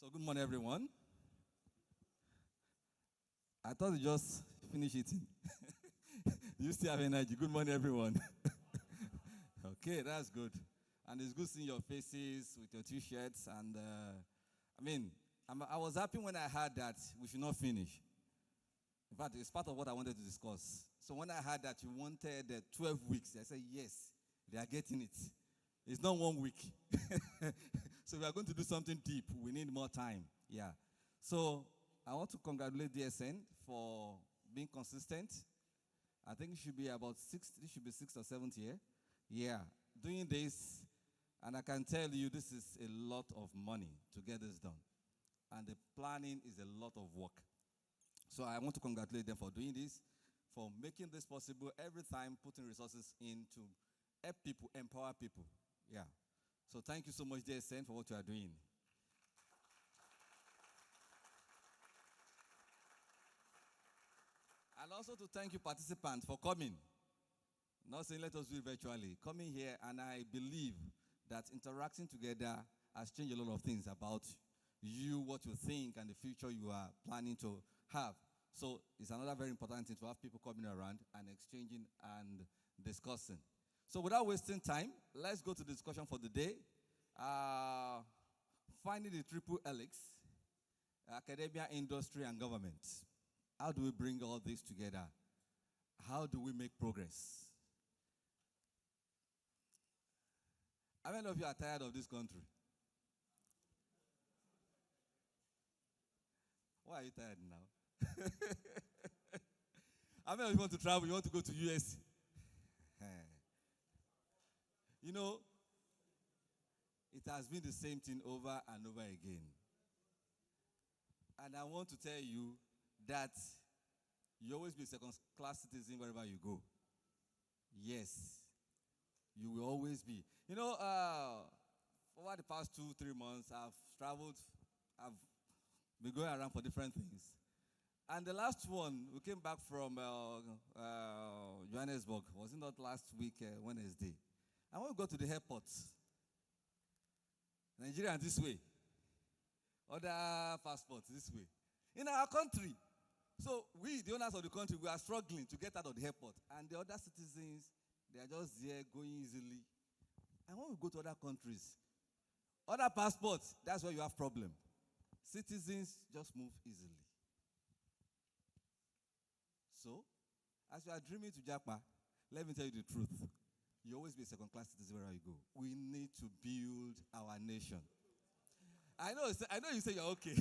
So good morning, everyone. I thought you just finished eating. You still have energy. Good morning, everyone. Okay, that's good. And it's good seeing your faces with your T-shirts. And I was happy when I heard that we should not finish. In fact, it's part of what I wanted to discuss. So when I heard that you wanted 12 weeks, I said, yes, they are getting it. It's not 1 week. So we are going to do something deep. We need more time. Yeah. So I want to congratulate DSN for being consistent. I think it should be about sixth or seventh year. Yeah. Doing this, and I can tell you this is a lot of money to get this done. And the planning is a lot of work. So I want to congratulate them for doing this, for making this possible every time, putting resources in to help people, empower people. Yeah. So thank you so much, DSN, for what you are doing. And also to thank you, participants, for coming. Not saying let us do it virtually. Coming here, and I believe that interacting together has changed a lot of things about you, what you think, and the future you are planning to have. So it's another very important thing to have people coming around and exchanging and discussing. So without wasting time, let's go to the discussion for the day. Finding the Triple Helix, academia, industry, and government. How do we bring all this together? How do we make progress? How many of you are tired of this country? Why are you tired now? How many of you want to travel? You want to go to US? You know, it has been the same thing over and over again. And I want to tell you that you always be a second-class citizen wherever you go. Yes, you will always be. You know, over the past 2-3 months, I've traveled, I've been going around for different things. And the last one, we came back from Johannesburg. Was it not last week, Wednesday? And when we got to the airport, Nigeria this way, other passports this way. In our country, so we, the owners of the country, we are struggling to get out of the airport. And the other citizens, they are just there going easily. And when we go to other countries, other passports, that's where you have problem. Citizens just move easily. So, as you are dreaming to Japa, let me tell you the truth. You always be a second-class citizen wherever you go. We need to build our nation. I know you say you're okay.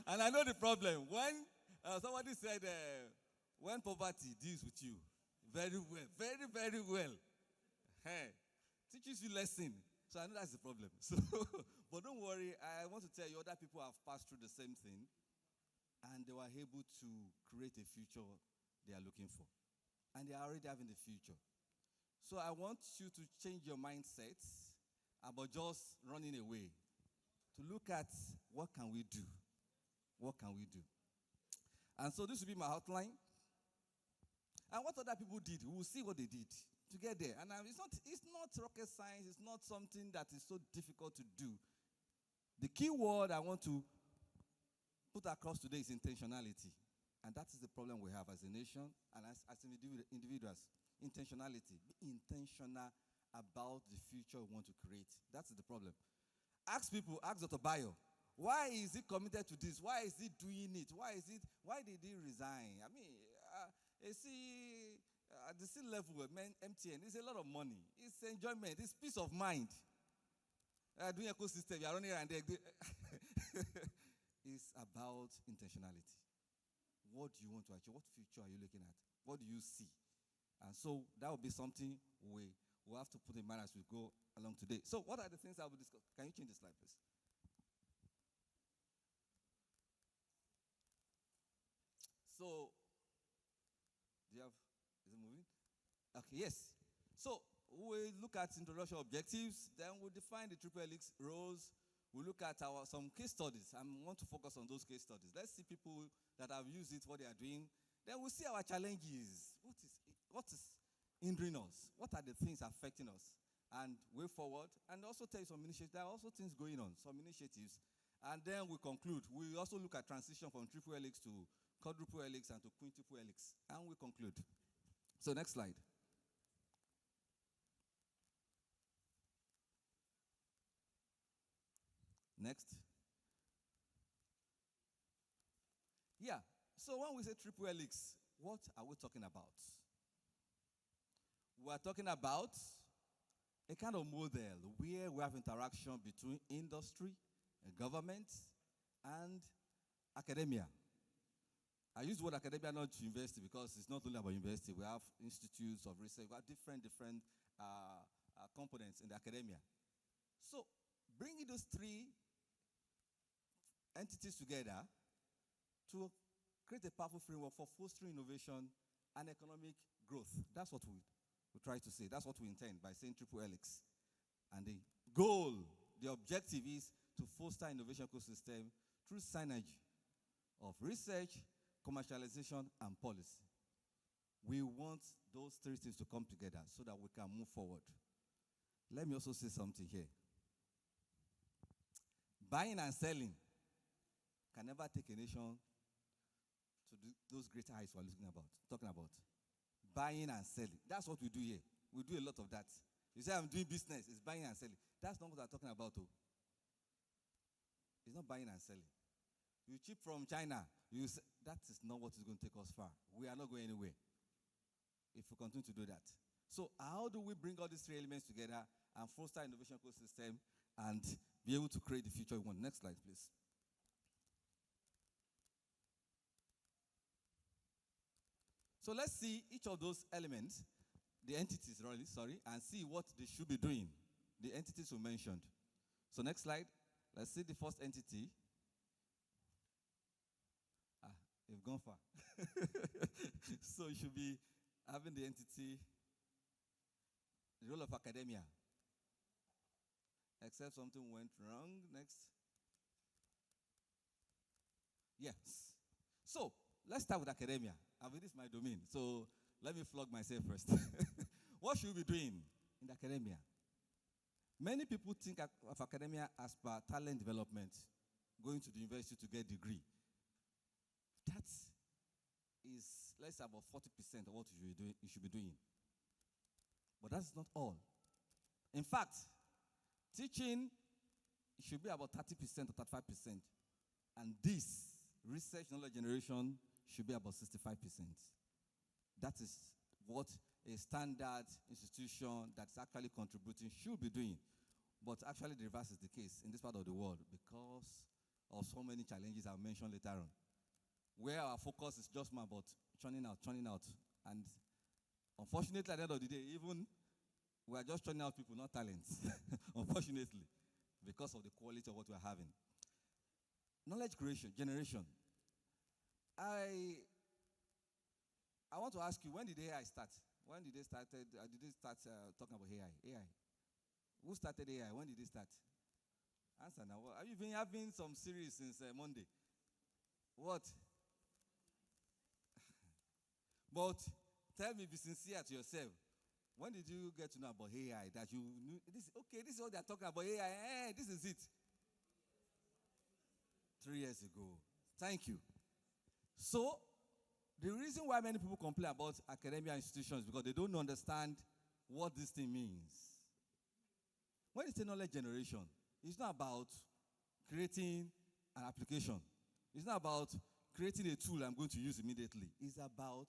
And I know the problem. When somebody said, when poverty deals with you, very well, very, very well, teaches you lesson. So I know that's the problem. So, but don't worry, I want to tell you, other people have passed through the same thing, and they were able to create a future they are looking for. And they are already having the future. So I want you to change your mindset about just running away, to look at what can we do. What can we do? And so this will be my outline. And what other people did, we will see what they did to get there. And it's not rocket science. It's not something that is so difficult to do. The key word I want to put across today is intentionality. And that is the problem we have as a nation and as individuals. Intentionality. Be intentional about the future we want to create. That's the problem. Ask people, ask Dr. Bayo, why is he committed to this? Why is he doing it? Why did he resign? I mean, you see, at the sea level, MTN, it's a lot of money. It's enjoyment. It's peace of mind. Doing ecosystem, you are running around there. It's about intentionality. What do you want to achieve? What future are you looking at? What do you see? And so that will be something we will have to put in mind as we go along today. So what are the things I will discuss? Can you change the slide, please? So, is it moving? Okay, yes. So we look at introduction objectives, then we'll define the Triple Helix roles. We'll look at some case studies. I want to focus on those case studies. Let's see people that have used it, what they are doing. Then we'll see our challenges. What is hindering us? What are the things affecting us? and way forward, and also tell you some initiatives. There are also things going on, some initiatives. And then we conclude. We also look at transition from triple helix to quadruple helix and to quintuple helix. And we conclude. So next slide. Next. Yeah. So when we say triple helix, what are we talking about? We are talking about a kind of model where we have interaction between industry, government, and academia. I use the word academia, not university, because it's not only about university. We have institutes of research. We have different components in the academia. So bringing those three entities together to create a powerful framework for fostering innovation and economic growth. That's what we try to say. That's what we intend by saying triple helix. And the goal, the objective is to foster innovation ecosystem through synergy of research, commercialization, and policy. We want those three things to come together so that we can move forward. Let me also say something here. Buying and selling can never take a nation to those greater heights we're talking about. Buying and selling. That's what we do here. We do a lot of that. You say I'm doing business, it's buying and selling. That's not what I'm talking about, though. It's not buying and selling. You ship from China, that is not what is going to take us far. We are not going anywhere if we continue to do that. So how do we bring all these three elements together and foster innovation ecosystem and be able to create the future we want? Next slide, please. So let's see each of those elements, the entities, and see what they should be doing, the entities we mentioned. So next slide, let's see the first entity. You've gone far. So you should be having the entity, the role of academia. Except something went wrong. Next. Yes. So let's start with academia. This is my domain, so let me flog myself first. What should we be doing in academia? Many people think of academia as per talent development, going to the university to get a degree. That is, let's say, about 40% of what you should be doing. But that's not all. In fact, teaching should be about 30% or 35%. And this, research knowledge generation, should be about 65%. That is what a standard institution that's actually contributing should be doing. But actually the reverse is the case in this part of the world because of so many challenges I'll mention later on, where our focus is just more about churning out. And unfortunately, at the end of the day, even we are just churning out people, not talents, unfortunately, because of the quality of what we're having. Knowledge generation. I want to ask you, when did AI start? When did they start talking about AI? AI. Who started AI? When did they start? Answer now. Have you been having some series since Monday? What? But tell me, be sincere to yourself. When did you get to know about AI? That you knew this? Okay, this is what they're talking about. AI. This is it. 3 years ago. Thank you. So, the reason why many people complain about academia institutions is because they don't understand what this thing means. When it's a knowledge generation, it's not about creating an application. It's not about creating a tool I'm going to use immediately. It's about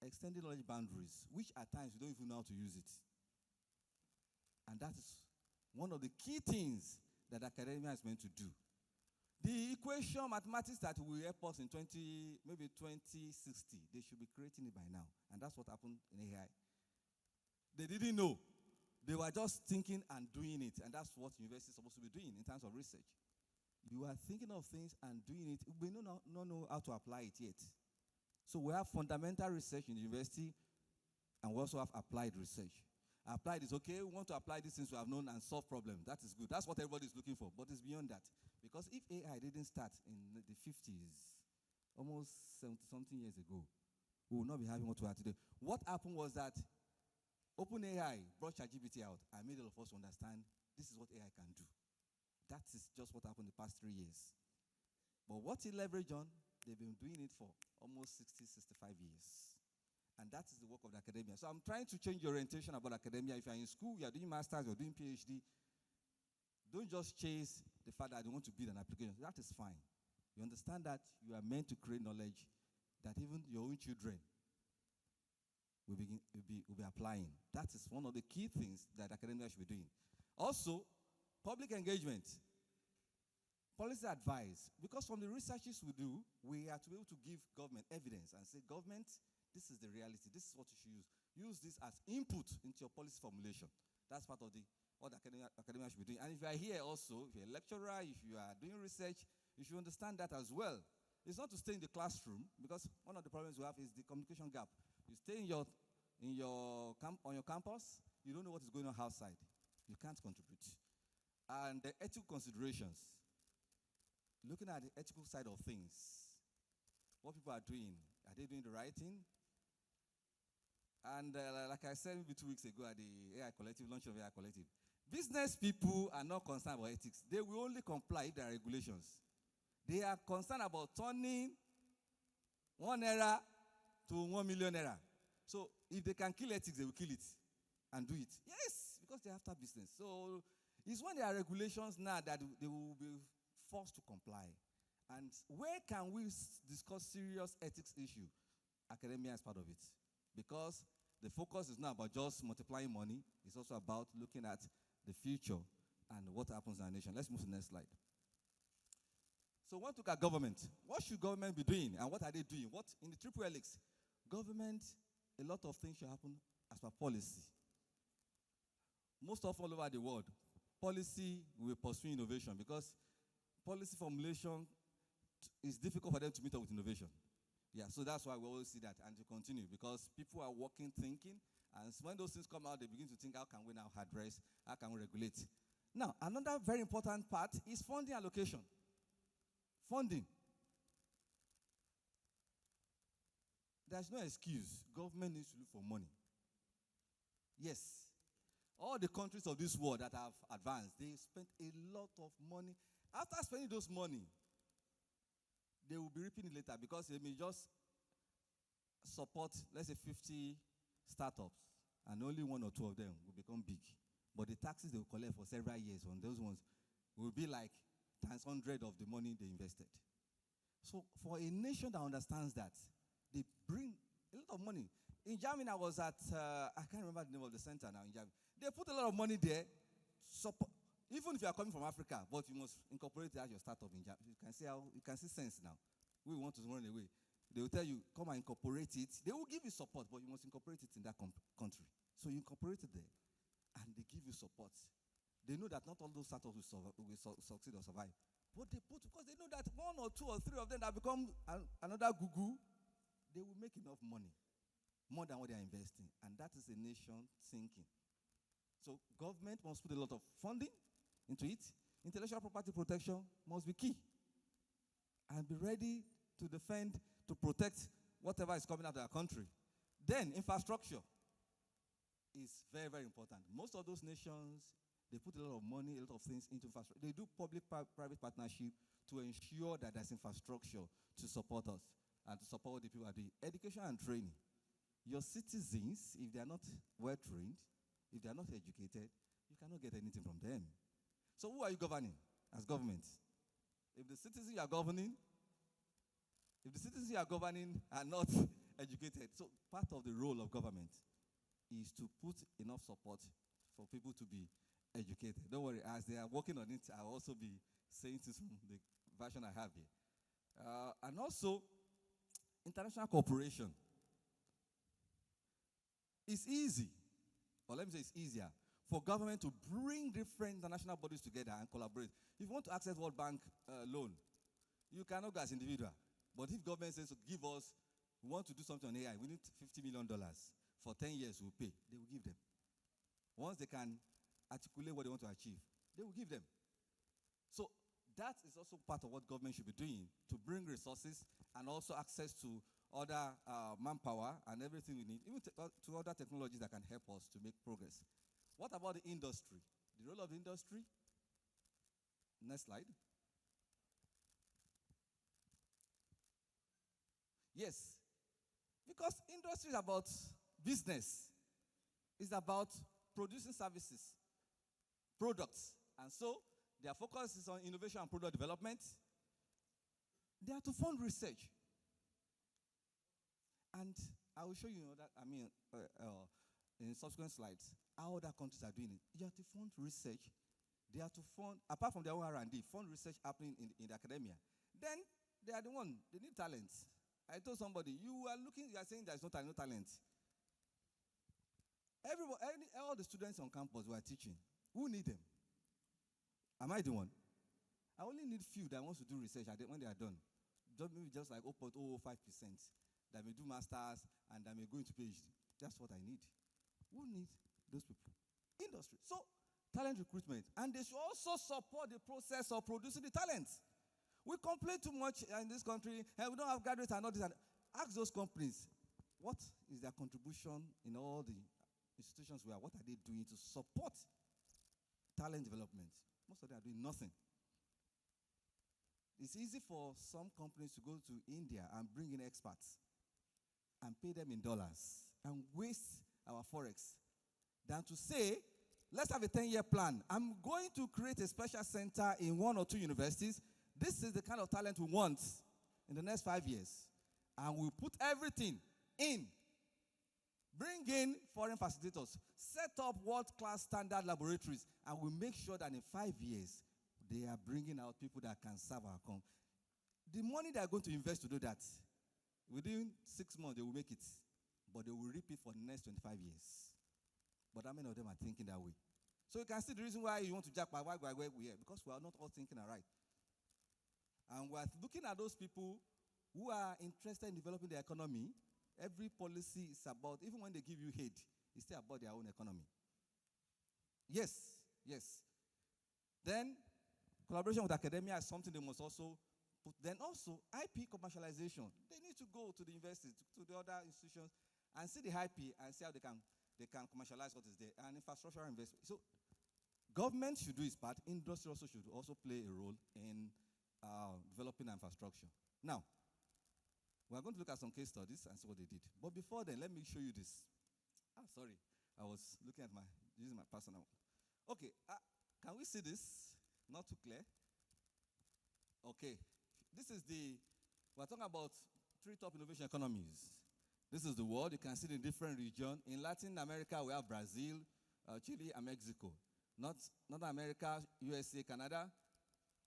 extending knowledge boundaries, which at times you don't even know how to use it. And that is one of the key things that academia is meant to do. The equation mathematics that will help us in maybe 2060, they should be creating it by now. And that's what happened in AI. They didn't know. They were just thinking and doing it. And that's what university is supposed to be doing in terms of research. You are thinking of things and doing it. We don't know how to apply it yet. So we have fundamental research in the university, and we also have applied research. Applied is okay. We want to apply these things we have known and solve problems. That is good. That's what everybody is looking for. But it's beyond that. Because if AI didn't start in the 50s, almost 70-something years ago, we would not be having what we have today. What happened was that OpenAI brought ChatGPT out and made all of us understand this is what AI can do. That is just what happened the past 3 years. But what he leveraged on, they've been doing it for almost 60, 65 years. And that is the work of the academia. So I'm trying to change your orientation about academia. If you're in school, you're doing masters, you're doing PhD, don't just chase the fact that you want to build an application. That is fine. You understand that you are meant to create knowledge that even your own children will be applying. That is one of the key things that academia should be doing. Also, public engagement, policy advice. Because from the researches we do, we are to be able to give government evidence and say, government, this is the reality. This is what you should use. Use this as input into your policy formulation. That's part of what academia should be doing. And if you are here also, if you're a lecturer, if you are doing research, you should understand that as well. It's not to stay in the classroom, because one of the problems we have is the communication gap. You stay on your campus, you don't know what is going on outside. You can't contribute. And the ethical considerations, looking at the ethical side of things, what people are doing they doing the right thing? And like I said maybe 2 weeks ago at the AI Collective, launch of AI Collective, business people are not concerned about ethics. They will only comply if there are regulations. They are concerned about turning 1 naira to 1 million naira. So if they can kill ethics, they will kill it and do it. Yes, because they're after business. So it's when there are regulations now that they will be forced to comply. And where can we discuss serious ethics issue? Academia is part of it. Because the focus is not about just multiplying money. It's also about looking at the future and what happens in our nation. Let's move to the next slide. So what look at government? What should government be doing and what are they doing? What in the Triple Helix? Government, a lot of things should happen as per policy. Most of all over the world, policy will pursue innovation because policy formulation is difficult for them to meet up with innovation. Yeah, so that's why we always see that and to continue because people are working, thinking, and when those things come out, they begin to think, how can we now address, how can we regulate? Now, another very important part is funding allocation. Funding. There's no excuse. Government needs to look for money. Yes. All the countries of this world that have advanced, they spent a lot of money. After spending those money, they will be reaping it later because they may just support, let's say, 50 startups, and only 1 or 2 of them will become big. But the taxes they will collect for several years on those ones will be like times 100 of the money they invested. So for a nation that understands that, they bring a lot of money. In Germany, I was at, I can't remember the name of the center now in Germany. They put a lot of money there, even if you are coming from Africa, but you must incorporate it as your startup in Germany. You can see sense now. We want to run away. They will tell you, come and incorporate it. They will give you support, but you must incorporate it in that country. So you incorporate it there, and they give you support. They know that not all those startups will succeed or survive. But they put, because they know that 1 or 2 or 3 of them that become another Google, they will make enough money, more than what they are investing. And that is a nation thinking. So government must put a lot of funding into it. Intellectual property protection must be key. And be ready to defend, to protect whatever is coming out of our country. Then infrastructure is very, very important. Most of those nations, they put a lot of money, a lot of things into infrastructure. They do public-private partnership to ensure that there's infrastructure to support us and to support what the people are doing. Education and training. Your citizens, if they are not well-trained, if they are not educated, you cannot get anything from them. So who are you governing as government? If the citizens you are governing are not educated, so part of the role of government is to put enough support for people to be educated. Don't worry, as they are working on it, I'll also be saying this from the version I have here. And also, international cooperation. It's easy, or let me say it's easier, for government to bring different international bodies together and collaborate. If you want to access World Bank loan, you cannot go as individual. But if government says, give us, we want to do something on AI, we need $50 million. For 10 years, we'll pay. They will give them. Once they can articulate what they want to achieve, they will give them. So that is also part of what government should be doing, to bring resources and also access to other manpower and everything we need, even to other technologies that can help us to make progress. What about the industry? The role of the industry? Next slide. Yes, because industry is about business. It's about producing services, products. And so their focus is on innovation and product development. They are to fund research. And I will show you that, in subsequent slides, how other countries are doing it. You have to fund research. They are to fund, apart from their own R&D, fund research happening in the academia. Then they are the one, they need talents. I told somebody, you are saying there's no talent. All the students on campus who are teaching, who need them? Am I the one? I only need few that wants to do research when they are done. Maybe just like 0.005% that may do masters and that may go into PhD. That's what I need. Who needs those people? Industry. So, talent recruitment. And they should also support the process of producing the talents. We complain too much in this country, and we don't have graduates and all this. Ask those companies, what is their contribution in all the institutions we are? What are they doing to support talent development? Most of them are doing nothing. It's easy for some companies to go to India and bring in experts and pay them in dollars and waste our forex than to say, let's have a 10-year plan. I'm going to create a special center in 1 or 2 universities. This is the kind of talent we want in the next 5 years. And we'll put everything in. Bring in foreign facilitators. Set up world-class standard laboratories. And we'll make sure that in 5 years, they are bringing out people that can serve our country. The money they are going to invest to do that, within 6 months, they will make it. But they will reap it for the next 25 years. But how many of them are thinking that way? So you can see the reason why you want to jackpot, why we're here. Because we are not all thinking alright. And we're looking at those people who are interested in developing the economy. Every policy is about, even when they give you aid, it's still about their own economy. Yes. Then, collaboration with academia is something they must also put. Then also, IP commercialization. They need to go to the universities, to the other institutions, and see the IP and see how they can commercialize what is there. And infrastructure investment. So, government should do its part. Industry also should play a role in developing infrastructure. Now, we're going to look at some case studies and see what they did. But before then, let me show you this. Sorry. I was looking at using my personal one. Okay. Can we see this? Not too clear. Okay. We're talking about 3 top innovation economies. This is the world. You can see the different regions. In Latin America, we have Brazil, Chile, and Mexico. North America, USA, Canada.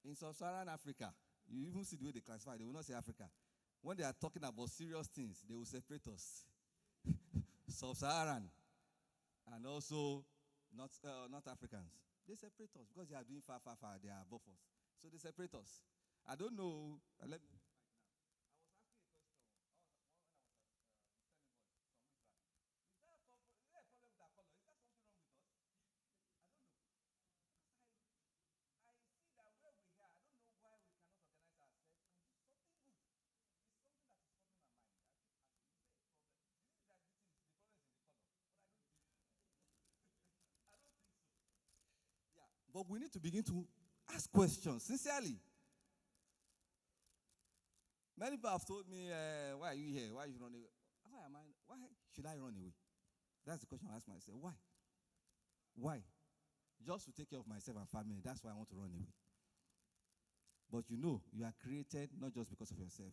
In Sub-Saharan Africa, you even see the way they classify. They will not say Africa. When they are talking about serious things, they will separate us. Sub-Saharan and also not Africans. They separate us because they are doing far. They are above us. So they separate us. I don't know. Let me. But we need to begin to ask questions sincerely. Many people have told me, why are you here? Why are you running away? Why should I run away? That's the question I ask myself. Why? Why? Just to take care of myself and family. That's why I want to run away. But you are created not just because of yourself.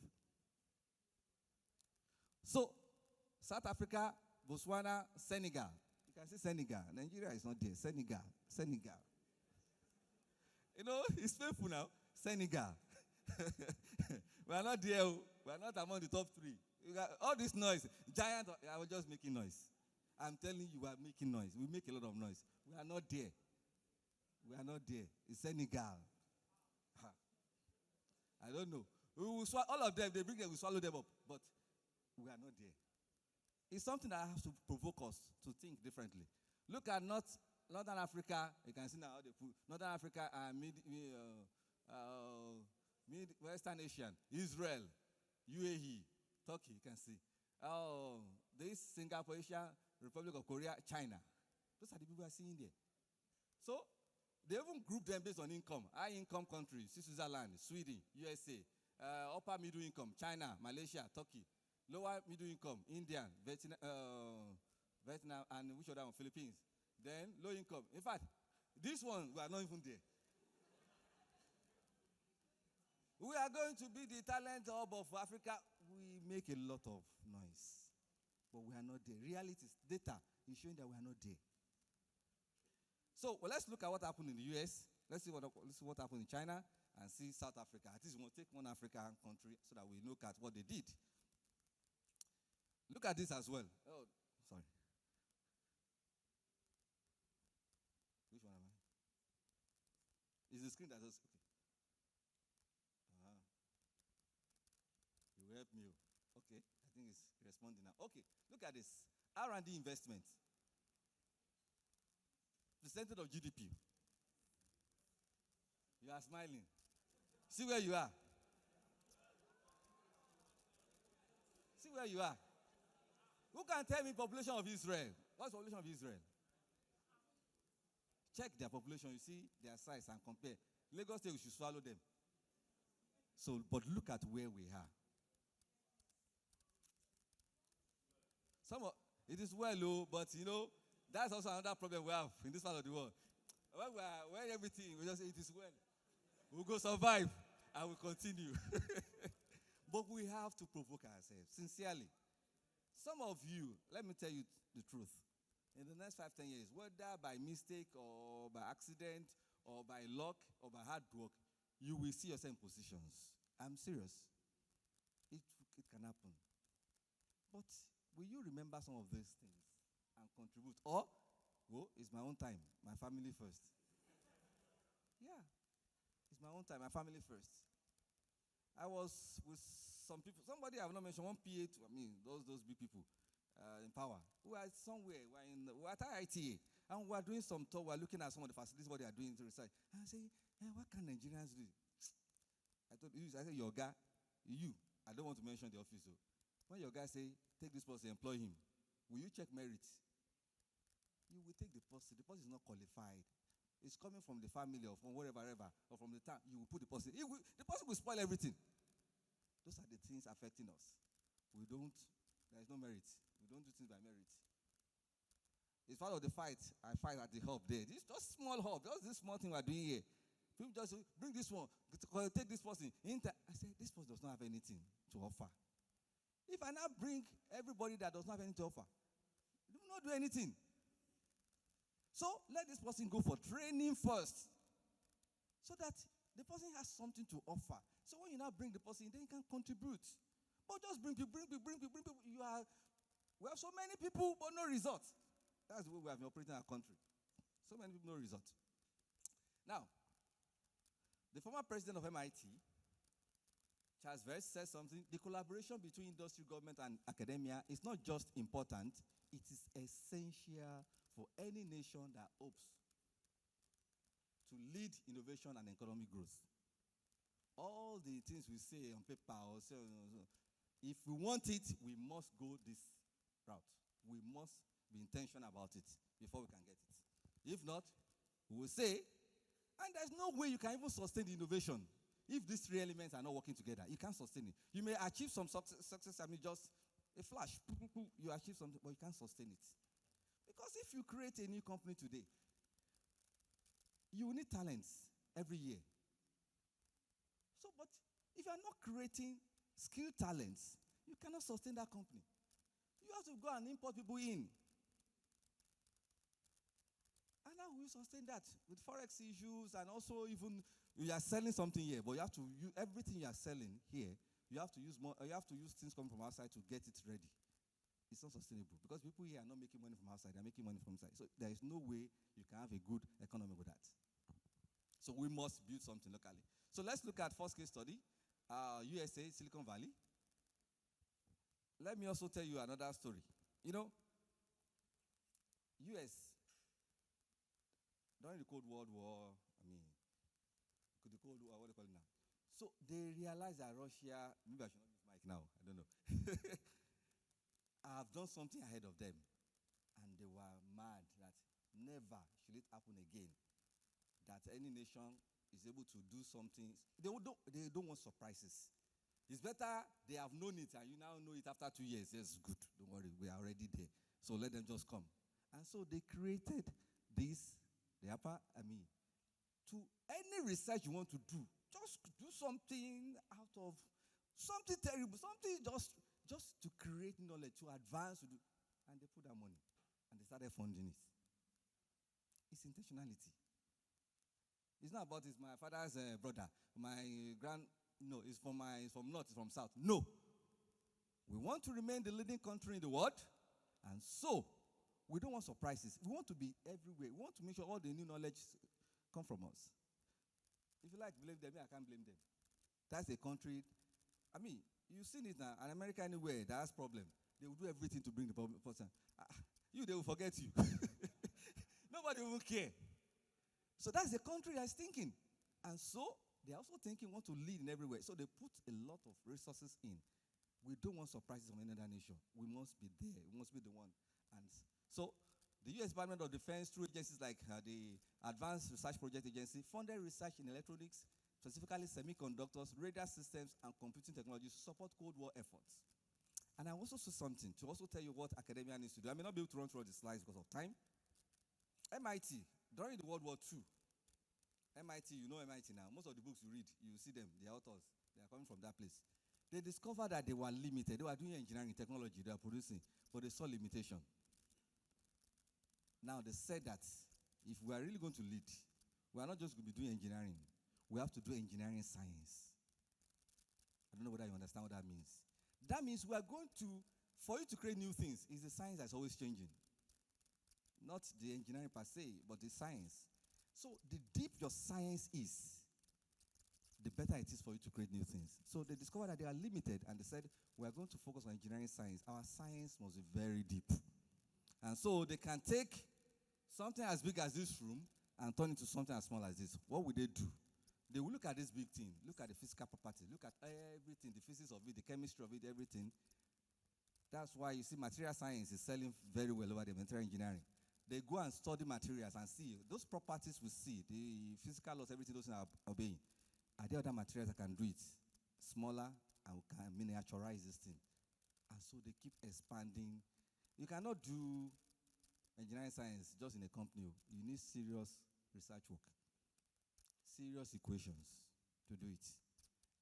So, South Africa, Botswana, Senegal. You can say Senegal. Nigeria is not there. Senegal. It's painful now. Senegal. We are not there. We are not among the top 3. All this noise. Giant. I was just making noise. I'm telling you, we are making noise. We make a lot of noise. We are not there. It's Senegal. I don't know. We will all of them, they bring them, we swallow them up. But we are not there. It's something that has to provoke us to think differently. Look at Northern Africa. You can see now how they put Northern Africa and Western Asian, Israel, UAE, Turkey, you can see. Oh, this Singapore, Asia, Republic of Korea, China. Those are the people we are seeing there. So, they even group them based on income. High income countries, Switzerland, Sweden, USA. Upper middle income, China, Malaysia, Turkey. Lower middle income, India, Vietnam, and which other one? Philippines. Then low income. In fact, this one, we are not even there. We are going to be the talent hub of Africa. We make a lot of noise. But we are not there. Reality is data is showing that we are not there. So let's look at what happened in the US. Let's see what happened in China and see South Africa. At least we will take one African country so that we look at what they did. Look at this as well. Oh, sorry. Which one am I? Is the screen that does okay? You help me. Okay, I think it's responding now. Okay, look at this. R&D investment. Percentage of GDP. You are smiling. See where you are. See where you are. Who can tell me population of Israel? What's the population of Israel? Check their population. You see their size and compare. Lagos State, we should swallow them. So, but look at where we are. It is well low, but you know, that's also another problem we have in this part of the world. When everything, we just say it is well. We'll go survive and we'll continue. But we have to provoke ourselves, sincerely. Some of you, let me tell you the truth. In the next 5-10 years, whether by mistake or by accident or by luck or by hard work, you will see yourself in positions. I'm serious. It can happen. But will you remember some of these things and contribute? Or, it's my own time, my family first. Yeah, it's my own time, my family first. I was with some people, somebody I have not mentioned, one PA, those big people in power. We are somewhere, we are at IITA, and we are doing some talk, we are looking at some of the facilities, what they are doing to research. And I say, what can Nigerians do? I said, your guy, I don't want to mention the office though. When your guy say, take this person, employ him, will you check merit? You will take the person. The person is not qualified. It's coming from the family or from wherever, or from the town. You will put the person. The person will spoil everything. Those are the things affecting us. There is no merit. We don't do things by merit. It's part of the fight. I fight at the hub there. This just small hub. Just this small thing we're doing here. People just say, bring this one. Take this person. I say, this person does not have anything to offer. If I now bring everybody that does not have anything to offer, they will not do anything. So let this person go for training first, so that the person has something to offer. So when you now bring the person, then you can contribute. But just bring people. We have so many people, but no result. That's the way we have been operating our country. So many people, no result. Now, the former president of MIT, Charles Vest, says something. The collaboration between industry, government, and academia is not just important, it is essential for any nation that hopes to lead innovation and economic growth. All the things we say on paper, if we want it, we must go this route. We must be intentional about it before we can get it. If not, we will say, and there's no way you can even sustain the innovation if these three elements are not working together. You can't sustain it. You may achieve some success, just a flash. You achieve something, but you can't sustain it. Because if you create a new company today, you need talents every year. So, but if you are not creating skilled talents, you cannot sustain that company. You have to go and import people in. And how will you sustain that? With forex issues, and also even you are selling something here, but you have to use everything you are selling here. You have to use more. You have to use things coming from outside to get it ready. It's not sustainable because people here are not making money from outside; they are making money from inside. So there is no way you can have a good economy with that. So we must build something locally. So let's look at first case study, USA, Silicon Valley. Let me also tell you another story. US, during the Cold War, the Cold War, what do you call it now? So they realized that Russia, maybe I should not use mic now. I don't know. I've done something ahead of them. And they were mad that never should it happen again. That any nation is able to do something. They don't want surprises. It's better they have known it and you now know it after 2 years. Yes, good. Don't worry. We are already there. So let them just come. And so they created this, to any research you want to do, just do something out of something terrible, something just to create knowledge, to advance, and they put that money. And they started funding it. It's intentionality. It's not about it's my father's brother, no, it's from north, it's from south. No. We want to remain the leading country in the world, and so we don't want surprises. We want to be everywhere. We want to make sure all the new knowledge come from us. If you like blame them, I can't blame them. That's a country. You've seen it now. An America anywhere that has problem, they will do everything to bring the person. They will forget you. Nobody will care. So that's the country that's thinking. And so they're also thinking want to lead in everywhere. So they put a lot of resources in. We don't want surprises from another nation. We must be there. We must be the one. And so the U.S. Department of Defense, through agencies like the Advanced Research Project Agency, funded research in electronics, specifically semiconductors, radar systems, and computing technologies to support Cold War efforts. And I also saw something to also tell you what academia needs to do. I may not be able to run through all the slides because of time. MIT, during the World War II, MIT, you know MIT now. Most of the books you read, you see them, the authors, they are coming from that place. They discovered that they were limited. They were doing engineering, technology, they were producing, but they saw limitation. Now they said that if we are really going to lead, we are not just going to be doing engineering. We have to do engineering science. I don't know whether you understand what that means. That means we are going to, for you to create new things, is the science that's always changing. Not the engineering per se, but the science. So the deep your science is, the better it is for you to create new things. So they discovered that they are limited, and they said, we are going to focus on engineering science. Our science must be very deep. And so they can take something as big as this room and turn it into something as small as this. What would they do? They will look at this big thing, look at the physical properties, look at everything, the physics of it, the chemistry of it, everything. That's why you see material science is selling very well over the material engineering. They go and study materials and see those properties we see, the physical laws, everything those are obeying. Are there other materials that can do it smaller and can miniaturize this thing? And so they keep expanding. You cannot do engineering science just in a company. You need serious research work, serious equations to do it.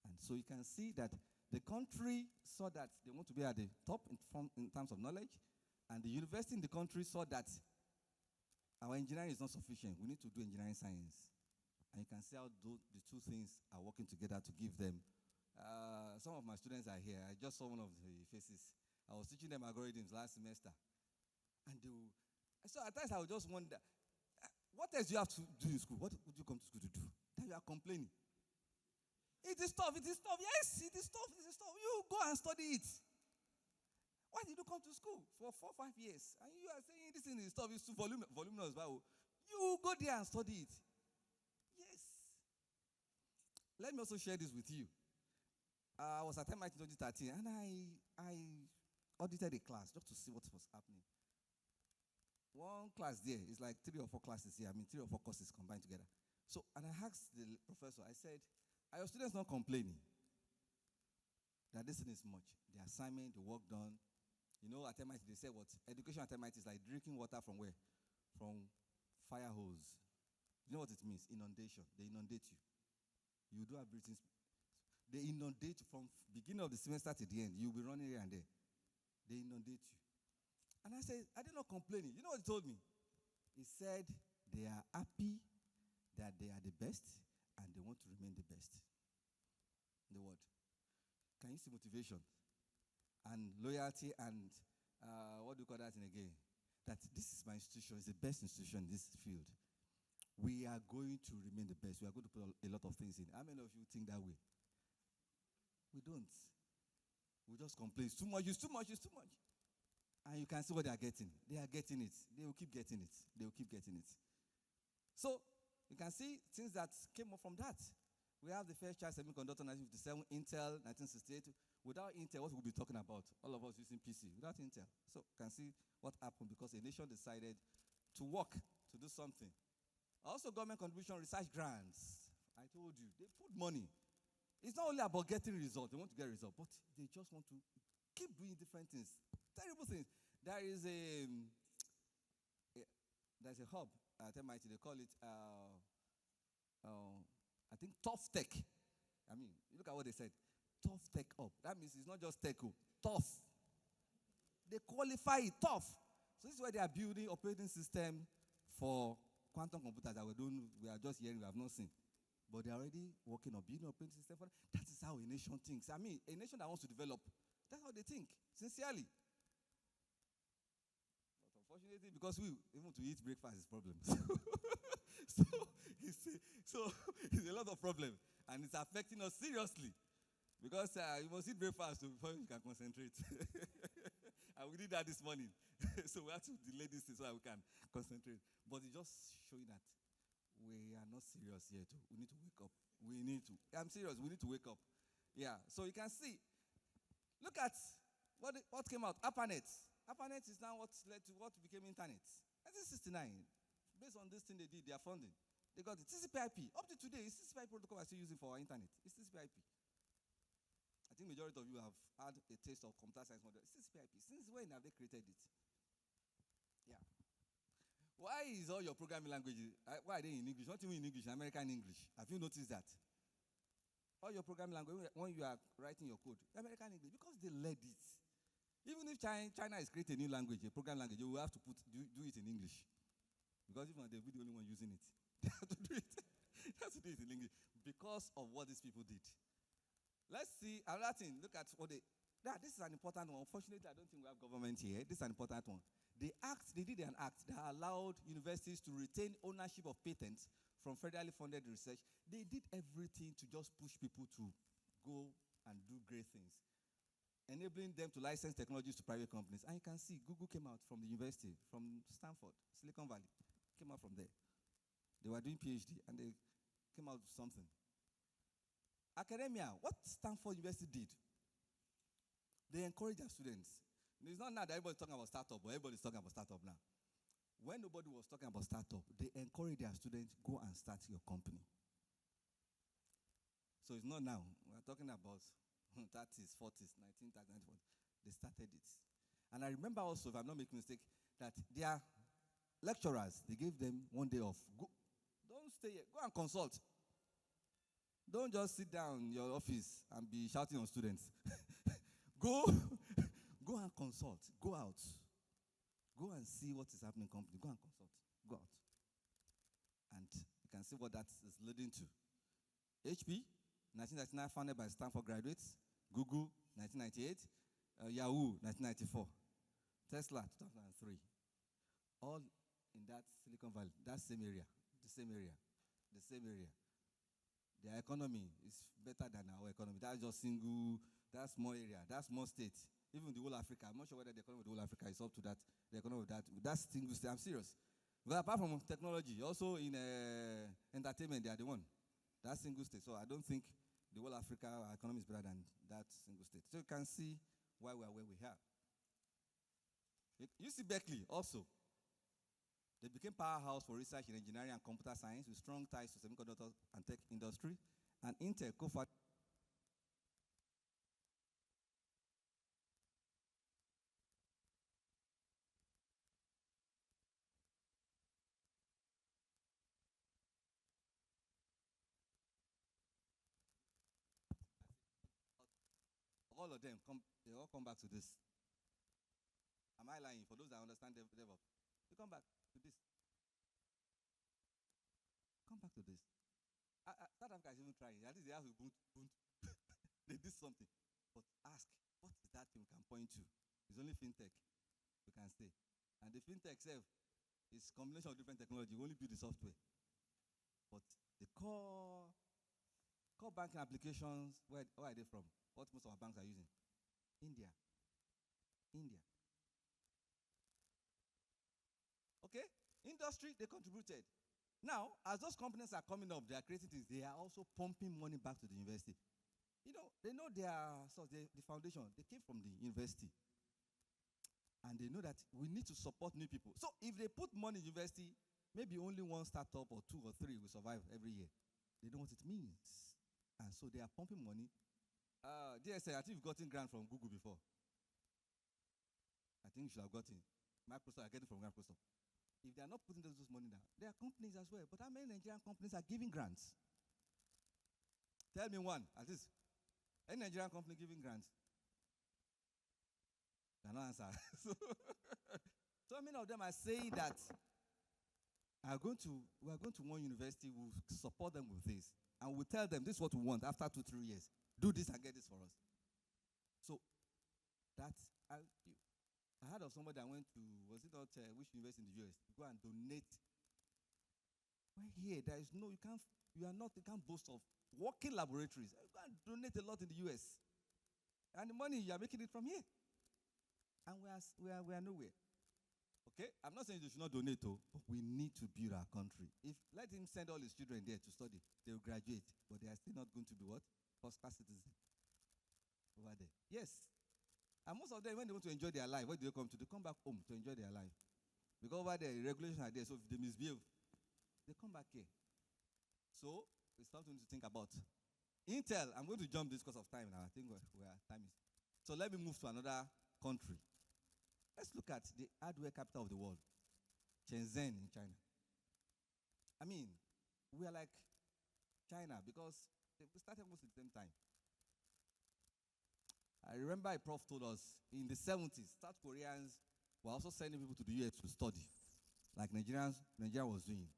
And so you can see that the country saw that they want to be at the top in terms of knowledge, and the university in the country saw that our engineering is not sufficient. We need to do engineering science. And you can see how the two things are working together to give them. Some of my students are here. I just saw one of the faces. I was teaching them algorithms last semester. And so at times I would just wonder, what else do you have to do in school? What would you come to school to do? Then you are complaining. It is tough, it is tough. Yes, it is tough, it is tough. You go and study it. Why did you come to school for 4 or 5 years? And you are saying this thing is tough, it's too voluminous. You go there and study it. Yes. Let me also share this with you. I was at MIT in 2013, and I audited a class just to see what was happening. One class there is like 3 or 4 classes here. 3 or 4 courses combined together. So, and I asked the professor, I said, are your students not complaining that this thing is much? The assignment, the work done. You know, at MIT, they say what? Education at MIT is like drinking water from where? From fire hose. You know what it means? Inundation. They inundate you. You do have breathing. They inundate you from beginning of the semester to the end. You'll be running here and there. They inundate you. And I said, are they not complaining? You know what he told me? He said they are happy that they are the best and they want to remain the best. The word. Can you see motivation? And loyalty and what do you call that in again? That this is my institution, it's the best institution in this field. We are going to remain the best. We are going to put a lot of things in. How many of you think that way? We don't. We just complain. It's too much, it's too much, it's too much. And you can see what they are getting. They are getting it. They will keep getting it. They will keep getting it. So, you can see things that came up from that. We have the first child semiconductor 1957, Intel 1968. Without Intel, what we'll be talking about? All of us using PC. Without Intel. So can see what happened because a nation decided to work, to do something. Also, government contribution research grants. I told you, they put money. It's not only about getting results. They want to get results, but they just want to keep doing different things. Terrible things. There is there's a hub at MIT. They call it, I think, Tough Tech. I mean, look at what they said. Tough Tech Hub. That means it's not just tech, tough. They qualify it, tough. So this is why they are building operating system for quantum computers that we are just hearing, we have not seen. But they're already working on building operating system for that. That is how a nation thinks. I mean, a nation that wants to develop, that's how they think, sincerely. But unfortunately, because even to eat breakfast is a problem. So it's a lot of problem. And it's affecting us seriously. Because you must eat breakfast before you can concentrate. And we did that this morning. So we have to delay this so that we can concentrate. But it's just showing that we are not serious here too. We need to wake up. I'm serious. We need to wake up. Yeah. So you can see. Look at what came out. ARPANET. ARPANET is now what led to what became internet. 1969. Based on this thing they did, their funding. They got it. TCP/IP. Up to today, it's TCP/IP protocol we're still using for our internet. It's TCP/IP. I think majority of you have had a taste of computer science model. It's TCP/IP. Since when have they created it? Yeah. Why is all your programming languages, why are they in English? Not even in English, American English. Have you noticed that? All your programming language, when you are writing your code, American English, because they led it. Even if China is creating a new language, a program language, you will have to do it in English. Because if not, they'll be the only one using it. They have to do it. They have to do it in English because of what these people did. Let's see another thing. Look at what this is an important one. Unfortunately, I don't think we have government here. This is an important one. They did an act that allowed universities to retain ownership of patents from federally funded research. They did everything to just push people to go and do great things, enabling them to license technologies to private companies. And you can see Google came out from the university, from Stanford, Silicon Valley, came out from there. They were doing PhD and they came out with something. Academia, what Stanford University did, they encourage their students. It's not now that everybody's talking about startup, but everybody's talking about startup now. When nobody was talking about startup, they encourage their students, go and start your company. So it's not now. We're talking about 30s, 40s, 1930s, 1940s. They started it. And I remember also, if I'm not making a mistake, that their lecturers, they gave them one day off. Don't stay here. Go and consult. Don't just sit down in your office and be shouting on students. Go and consult. Go out. Go and see what is happening in company. Go and consult. Go out. And you can see what that is leading to. HP, 1999, founded by Stanford graduates. Google, 1998. Yahoo, 1994. Tesla, 2003. All in that Silicon Valley, that same area, the same area. Their economy is better than our economy. That's just that small area, that small state. Even the whole Africa, I'm not sure whether the economy of the whole Africa is up to that. The economy of that single state. I'm serious. But apart from technology, also in entertainment, they are the one. That single state. So I don't think the whole Africa economy is better than that single state. So you can see why we are where we are. You see Berkeley also. They became powerhouse for research in engineering and computer science with strong ties to semiconductor and tech industry. And Intel co-founded all of them they all come back to this. Am I lying? For those that understand DevOps, they come back to this. Come back to this. South Africa is even trying. At least they have to boot. They did something. But ask, what is that thing we can point to? It's only fintech we can say. And the fintech itself is a combination of different technology. We only build the software. But the core banking applications, where are they from? What most of our banks are using? India. Okay? Industry, they contributed. Now, as those companies are coming up, they are creating things, they are also pumping money back to the university. they know their source, the foundation. They came from the university. And they know that we need to support new people. So if they put money in university, maybe only one startup or two or three will survive every year. They know what it means. And so they are pumping money. DSN, I think you've gotten grant from Google before. I think you should have gotten. Microsoft, I get it from Microsoft. If they are not putting those money down, there are companies as well. But how many Nigerian companies are giving grants? Tell me one, at least. Any Nigerian company giving grants? Cannot answer. So many of them are saying that we are going to one university, we'll support them with this. And we'll tell them this is what we want after 2-3 years. Do this and get this for us. So that's I heard of somebody that went to, was it not which university in the US? Go and donate. Well, here there is no, you can't boast of working laboratories. You can donate a lot in the US. And the money you are making it from here. And we are nowhere. Okay? I'm not saying they should not donate, but we need to build our country. Let him send all his children there to study, they will graduate, but they are still not going to be what? First-class citizens over there. Yes. And most of them, when they want to enjoy their life, where do they come to? They come back home to enjoy their life. Because over there, regulations are there, so if they misbehave, they come back here. So, it's something to think about. Intel, I'm going to jump this because of time now. I think where time is. So let me move to another country. Let's look at the hardware capital of the world, Shenzhen in China. I mean, we are like China because we started almost at the same time. I remember a prof told us in the 70s, South Koreans were also sending people to the US to study, like Nigeria was doing.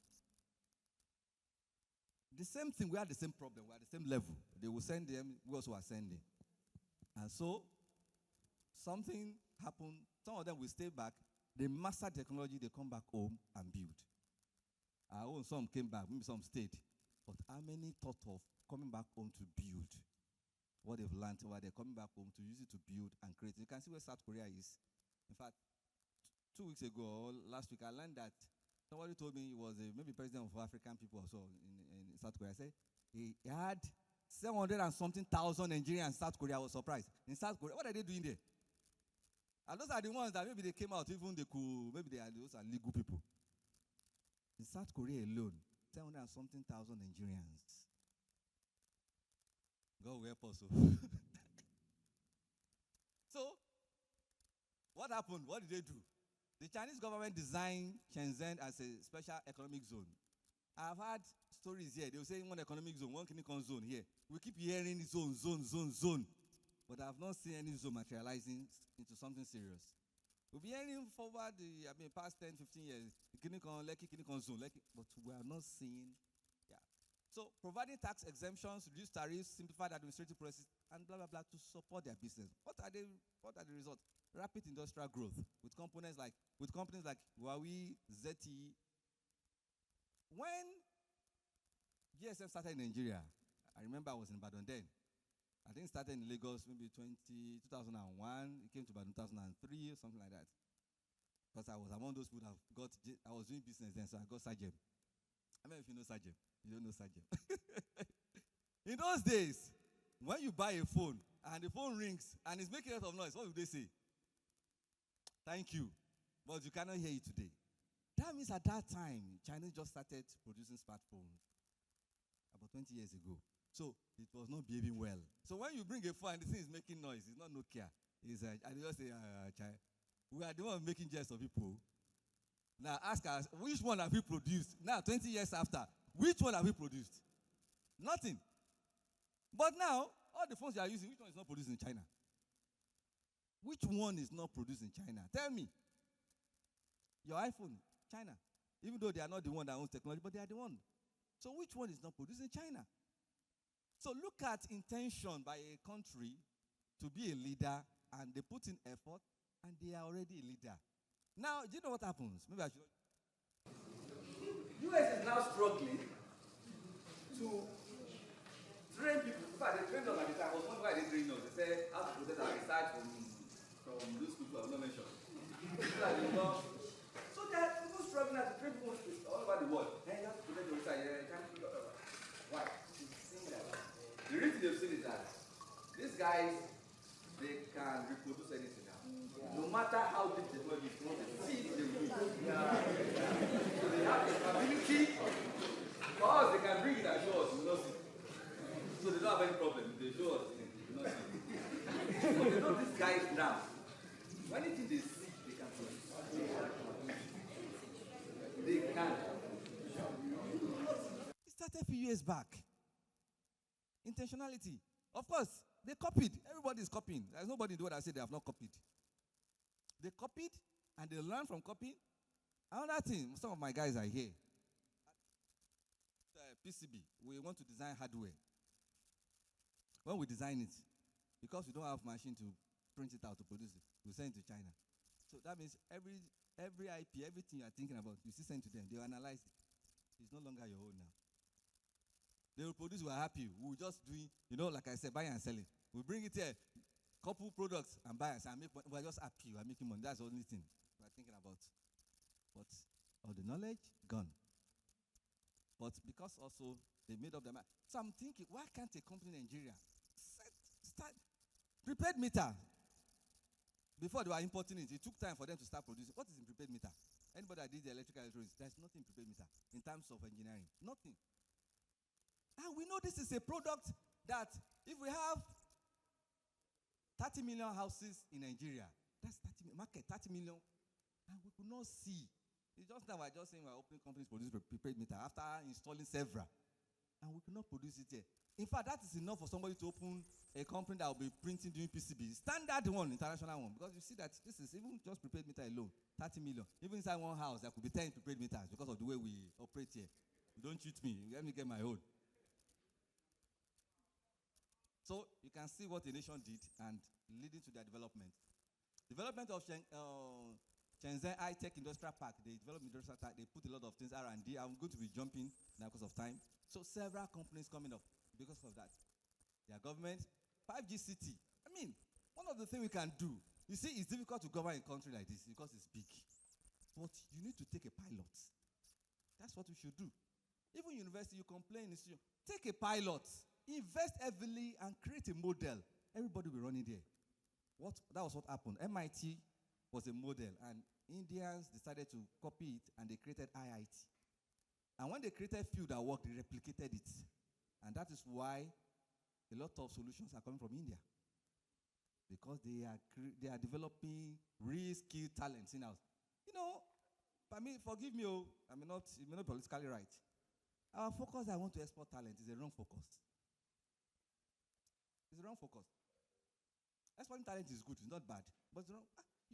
The same thing, we had the same problem, we had the same level. They will send them, we also are sending. And so, something happened. Some of them will stay back. They master technology, they come back home and build. Our own, some came back, maybe some stayed. But how many thought of coming back home to build what they've learned over there, coming back home to use it to build and create? You can see where South Korea is. In fact, 2 weeks ago or last week, I learned that somebody told me he was maybe president of African people or so in South Korea. I said he had 700 and something thousand Nigerians in South Korea. I was surprised. In South Korea, what are they doing there? And those are the ones that maybe they came out, even maybe those are legal people. In South Korea alone, 700 and something thousand Nigerians. God will help us. So, what happened? What did they do? The Chinese government designed Shenzhen as a special economic zone. I've had stories here. They will say one economic zone, one clinical zone here. We keep hearing zone. But I've not seen any zone materializing into something serious. We've been hearing forward past 10, 15 years, clinical zone, but we are not seeing. Yeah. So providing tax exemptions, reduce tariffs, simplified administrative processes, and blah blah blah to support their business. What are the results? Rapid industrial growth with companies like Huawei, ZTE. When GSM started in Nigeria, I remember I was in Ibadan then. I think it started in Lagos maybe 2001. It came to about 2003 or something like that. Because I was among those people that I was doing business then, so I got Sajem. I mean, if you know Sajem, you don't know Sajem. In those days, when you buy a phone and the phone rings and it's making a lot of noise, what would they say? Thank you. But you cannot hear it today. That means at that time, China just started producing smartphones about 20 years ago. So it was not behaving well. So when you bring a phone and the thing is making noise, it's not Nokia. It's and you just say, we are the one making jest of people. Now ask us, which one have we produced? Now 20 years after, which one have we produced? Nothing. But now, all the phones you are using, which one is not produced in China? Which one is not produced in China? Tell me. Your iPhone, China. Even though they are not the one that owns technology, but they are the one. So which one is not produced in China? So look at intention by a country to be a leader, and they put in effort, and they are already a leader. Now, do you know what happens? Maybe I should. US is now struggling to train people. In fact, they trained us at the time. I was wondering why they trained us. They said, how to protect our research from those people I will not mention. So they are people struggling to train people all over the world. Hey, you have to protect your research. Why? The reason they've said is that guys, they can reproduce anything now. No matter how deep the technology is, see they will. So they have the capability. For us, they can bring it and show us, we will not see. So they don't have any problem. They show us, we will not see. But they know these guys now. Anything they see, they can produce. They can. It started a few years back. Intentionality. Of course, they copied. Everybody is copying. There's nobody in the world that said they have not copied. They copied and they learned from copying. Another thing, some of my guys are here. PCB, we want to design hardware. When we design it, because we don't have machine to print it out to produce it, we send it to China. So that means every IP, everything you are thinking about, you still send to them. They will analyze it. It's no longer your own now. They will produce, we are happy. We will just do, like I said, buy and sell it. We bring it here, couple products and buy and sell. We are just happy. We are making money. That's the only thing we are thinking about. But all the knowledge, gone. But because also they made up their mind. So I'm thinking, why can't a company in Nigeria start prepared meter? Before they were importing it, it took time for them to start producing. What is in prepared meter? Anybody that did the electrical electronics, there's nothing in prepared meter in terms of engineering. Nothing. And we know this is a product that if we have 30 million houses in Nigeria, that's 30 market, 30 million, and we could not see. It's just now we're just saying we're opening companies produce prepared meter after installing several, and we could not produce it here. In fact, that is enough for somebody to open a company that will be printing doing PCB, standard one, international one, because you see that this is even just prepared meter alone, 30 million. Even inside one house, there could be 10 prepared meters because of the way we operate here. You don't cheat me. Let me get my own. So you can see what the nation did and leading to their development. Development of Shenzhen High-Tech Industrial Park, they developed industrial park, they put a lot of things R&D. I'm going to be jumping now because of time. So several companies coming up because of that. Their government, 5G city. I mean, one of the things we can do, you see, it's difficult to govern a country like this because it's big. But you need to take a pilot. That's what we should do. Even university, you complain, take a pilot. Invest heavily and create a model. Everybody will be running there. That was what happened. MIT was a model, and Indians decided to copy it, and they created IIT. And when they created field that worked, they replicated it. And that is why a lot of solutions are coming from India. Because they are developing real skilled talents in-house. Forgive me, I may not be politically right. Our focus, I want to export talent, is a wrong focus. It's the wrong focus. Exporting talent is good, it's not bad. But you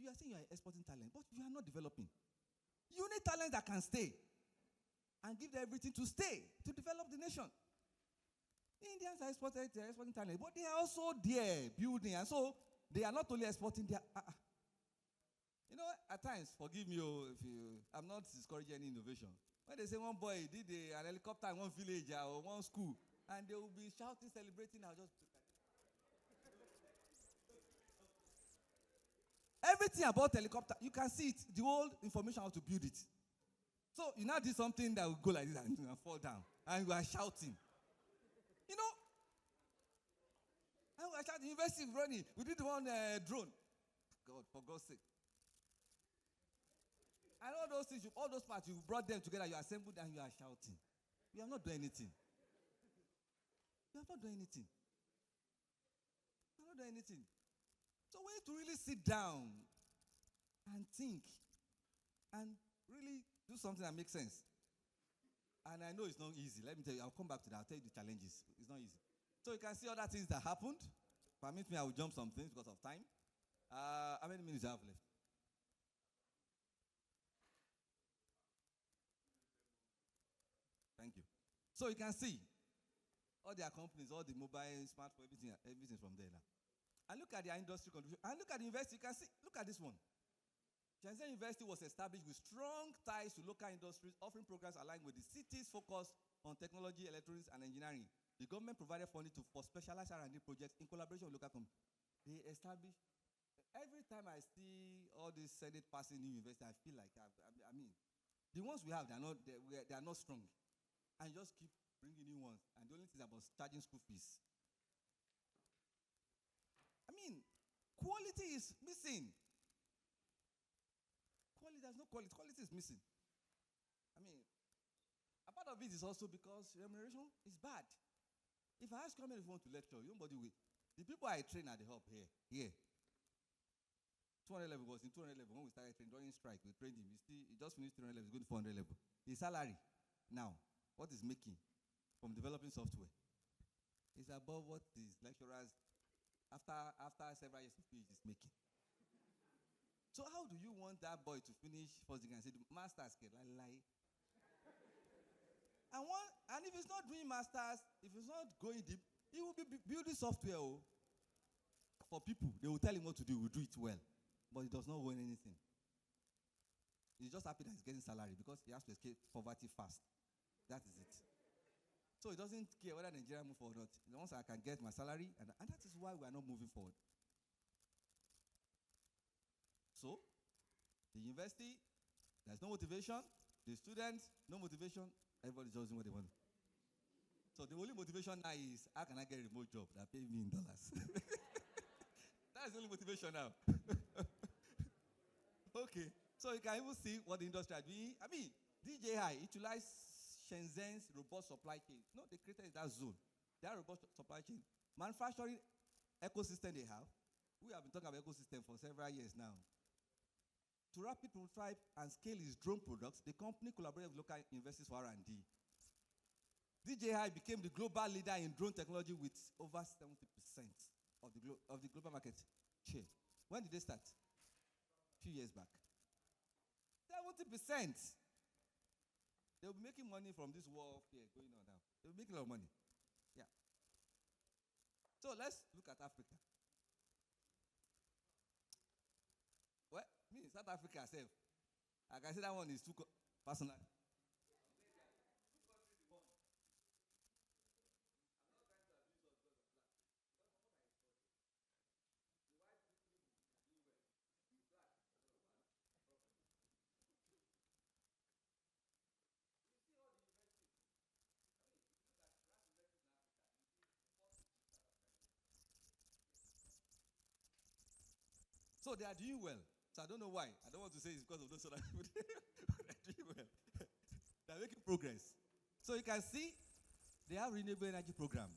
are saying you are exporting talent, but you are not developing. You need talent that can stay and give them everything to stay, to develop the nation. The Indians are exporting talent, but they are also there building. And so they are not only exporting, they are. At times, forgive me I'm not discouraging any innovation. When they say one boy did an helicopter in one village or one school, and they will be shouting, celebrating, I'll just. Everything about helicopter, you can see it, the whole information how to build it. So you now did something that will go like this and fall down. And you are shouting. And we are shouting, university running. We did one drone. God, for God's sake. And all those things, all those parts, you brought them together, you assembled and you are shouting. You have not done anything. You have not done anything. You have not done anything. So we need to really sit down and think and really do something that makes sense. And I know it's not easy. Let me tell you, I'll come back to that. I'll tell you the challenges. It's not easy. So you can see other things that happened. Permit me, I will jump some things because of time. How many minutes do I have left? Thank you. So you can see all their companies, all the mobile, smartphone, everything's from there now. And look at their industry contribution. And look at the university. You can see, look at this one. Shenzhen University was established with strong ties to local industries, offering programs aligned with the city's focus on technology, electronics, and engineering. The government provided funding for specialized R&D projects in collaboration with local companies. They established. Every time I see all these Senate passing new university, I feel like, the ones we have, they are not strong. And just keep bringing new ones. And the only thing is about charging school fees. quality is missing. There's no quality. Quality is missing. A part of it is also because remuneration is bad. If I ask how many of you want to lecture, nobody will. The people I train at the hub here. 200 level was in 200 level when we started training during strike. We trained him. He just finished 300 level. He's going to 400 level. His salary now, what is making from developing software is above what these lecturers after several years of PhD is making. So how do you want that boy to finish first degree and say master's lie? And if he's not doing masters, if he's not going deep, he will be building software for people. They will tell him what to do. He will do it well. But he does not want anything. He's just happy that he's getting salary because he has to escape poverty fast. That is it. So he doesn't care whether Nigeria move forward or not. Once I can get my salary, and that is why we are not moving forward. So, the university, there's no motivation. The students, no motivation. Everybody's just doing what they want. So the only motivation now is, how can I get a remote job that pays me in dollars? That's the only motivation now. Okay. So you can even see what the industry are doing. DJI utilized Shenzhen's robust supply chain. No, they created that zone. That robust supply chain. Manufacturing ecosystem they have. We have been talking about ecosystem for several years now. To rapidly prototype and scale its drone products, the company collaborated with local universities for R&D. DJI became the global leader in drone technology with over 70% of the global market share. When did they start? A few years back. 70%. They'll be making money from this warfare going on now. They'll be making a lot of money. Yeah. So let's look at Africa. Well, South Africa itself, I can say that one is too personal. So they are doing well. So I don't know why. I don't want to say it's because of those other people. They're doing well. They're making progress. So you can see they have renewable energy program.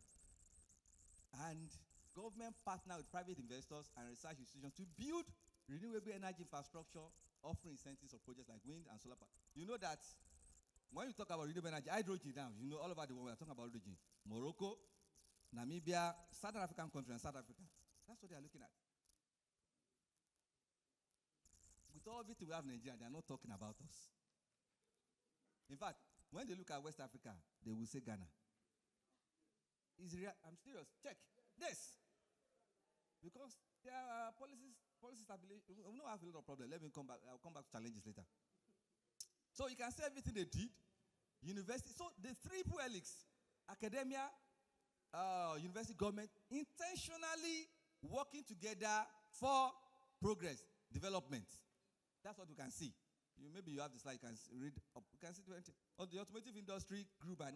And government partner with private investors and research institutions to build renewable energy infrastructure, offering incentives of projects like wind and solar power. You know that when you talk about renewable energy, hydrogen now, all over the world, we are talking about hydrogen. Morocco, Namibia, Southern African countries, and South Africa. That's what they are looking at. With all everything we have in Nigeria, they are not talking about us. In fact, when they look at West Africa, they will say Ghana. I'm serious. Check this. Because there are policy stability. We don't have a lot of problems. Let me come back. I'll come back to challenges later. So you can see everything they did. University. So the Triple Helix, academia, university, government, intentionally working together for progress, development. That's what we can see. Maybe you have the slide, you can read up. You can see 20. The automotive industry grew by 9%.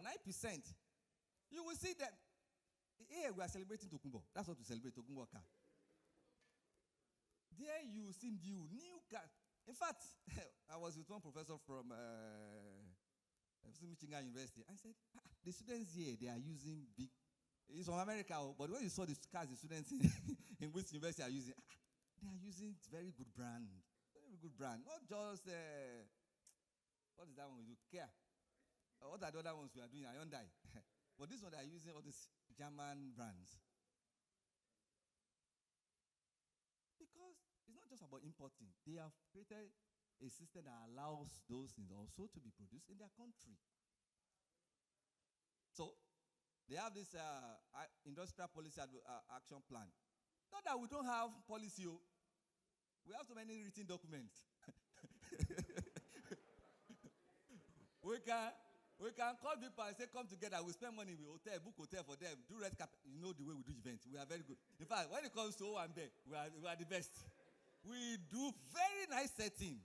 You will see that here we are celebrating Tokumbo. That's what we celebrate, Tokumbo car. There you will see new car. In fact, I was with one professor from Michigan University. I said, the students here, they are using big. It's from America, but when you saw the cars the students in which university are using, they are using very good brand. Very good brand. Not just, what is that one we do? Kia. What are the other ones we are doing? Hyundai. But this one, they are using all these German brands. Because it's not just about importing. They have created a system that allows those things also to be produced in their country. So, they have this industrial policy action plan. Not that we don't have policy. We have so many written documents. we can call people and say, come together, we spend money, we book hotel for them, do red carpet. You know the way we do events. We are very good. In fact, when it comes to Owambe, we are the best. We do very nice setting.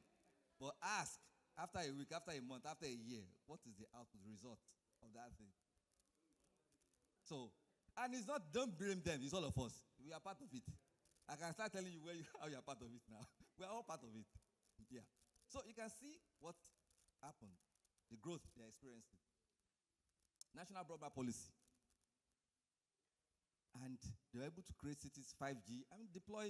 But ask, after a week, after a month, after a year, what is the output, the result of that thing? So, and it's not, don't blame them, it's all of us. We are part of it. I can start telling you how you're part of it now. We're all part of it. Yeah. So you can see what happened, the growth they're experiencing. National broadband policy. And they were able to create cities 5G and deploy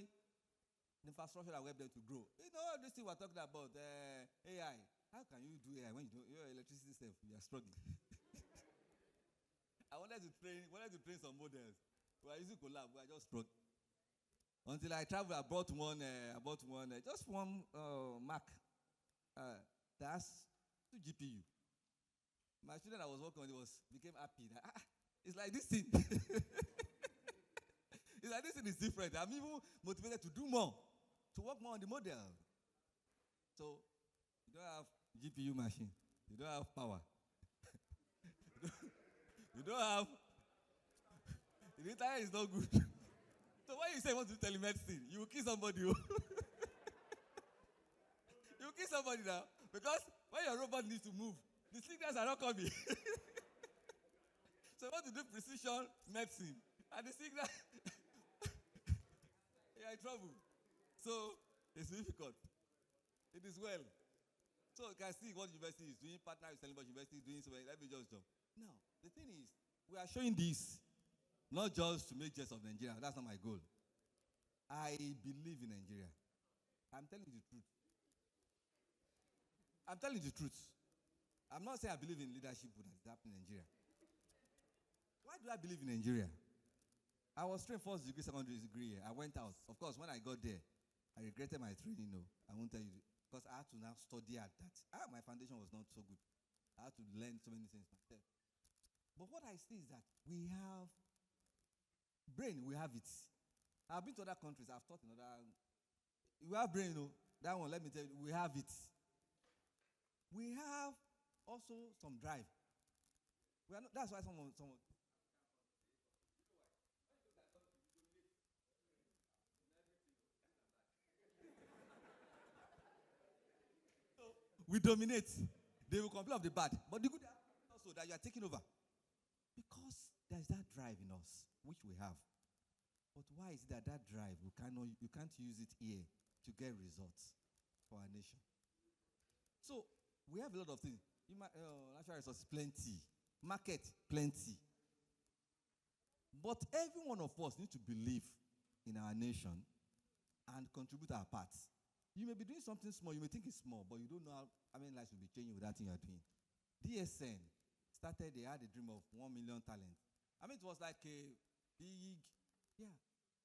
the infrastructure that will help them to grow. You know, this thing we're talking about, AI. How can you do AI when your electricity system, you are struggling? I wanted to train some models. We are using collab, we are just struggling. Until I traveled, I bought one, just one Mac. That's 2 GPU. My student I was working on, became happy. It's like this thing. It's like this thing is different. I'm even motivated to do more, to work more on the model. So, you don't have GPU machine. You don't have power. You don't have. The internet is not good. So when you say you want to do telemedicine, you will kill somebody. You will kill somebody now. Because when your robot needs to move, the signals are not coming. So you want to do precision medicine. And the signal, you're in trouble. So it's difficult. It is well. So you can see what university is doing, partner with Stellenbosch University doing so. Let me just jump. Now, the thing is, we are showing this not just to make jest of Nigeria. That's not my goal. I believe in Nigeria. I'm telling you the truth. I'm telling you the truth. I'm not saying I believe in leadership that is happening in Nigeria. Why do I believe in Nigeria? I was trained first degree, secondary degree. I went out. Of course, when I got there, I regretted my training. No, I won't tell you. Because I had to now study at that. My foundation was not so good. I had to learn so many things myself. But what I see is that we have brain, we have it. I've been to other countries, I've taught in other. We have brain, that one, let me tell you, we have it. We have also some drive. That's why someone. We dominate. They will complain of the bad. But the good also that you are taking over. Because there's that drive in us, which we have. But why is it that drive, you can't use it here to get results for our nation? So, we have a lot of things. Natural resources, plenty. Market, plenty. But every one of us needs to believe in our nation and contribute our parts. You may be doing something small, you may think it's small, but you don't know how many lives will be changing with that thing you're doing. DSN started, they had a dream of 1 million talents. It was like a big, yeah.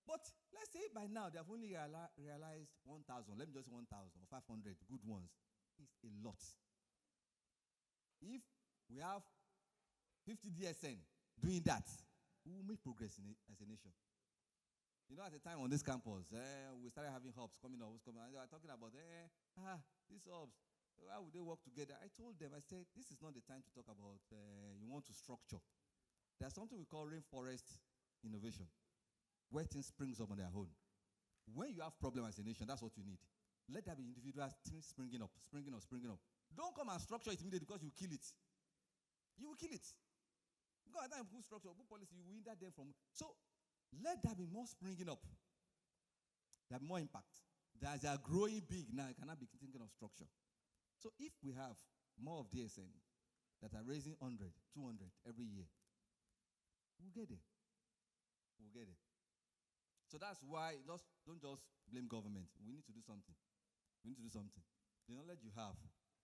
But let's say by now they have only realized 1,000, let me just say 1,000 or 500 good ones. It's a lot. If we have 50 DSN doing that, we will make progress as a nation. You know, at the time on this campus, we started having hubs coming up, and they were talking about, these hubs, how would they work together? I told them, I said, this is not the time to talk about, you want to structure. There's something we call rainforest innovation, where things springs up on their own. When you have problems as a nation, that's what you need. Let there be individual things springing up. Don't come and structure it immediately because you kill it. You will kill it. Go ahead and put structure, put policy, you will hinder them from. So, let there be more springing up. There will be more impact. As they are growing big now, you cannot be thinking of structure. So if we have more of DSN that are raising 100, 200 every year, we'll get there. So that's why, don't just blame government. We need to do something. The knowledge you have,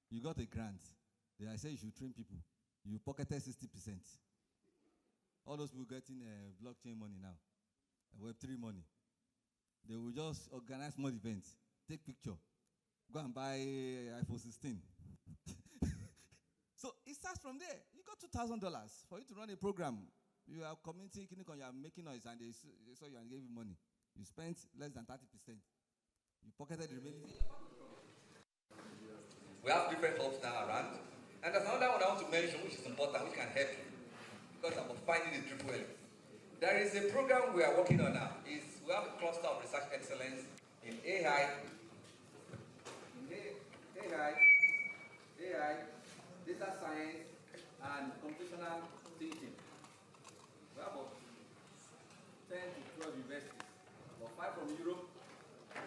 you got a grant. I say you should train people. You pocketed 60%. All those people getting blockchain money now. Web3 money. They will just organize more events, take picture, go and buy iPhone 16. So it starts from there. You got $2,000 for you to run a program. You are community, you are making noise, and they saw you and gave you money. You spent less than 30%. You pocketed the remaining. We have different hubs now around. And there's another one I want to mention, which is important, which can help you. Because I'm finding the Triple Helix. There is a program we are working on now. We have a cluster of research excellence in AI, data science, and computational thinking. We have about 10 to 12 universities, about 5 from Europe,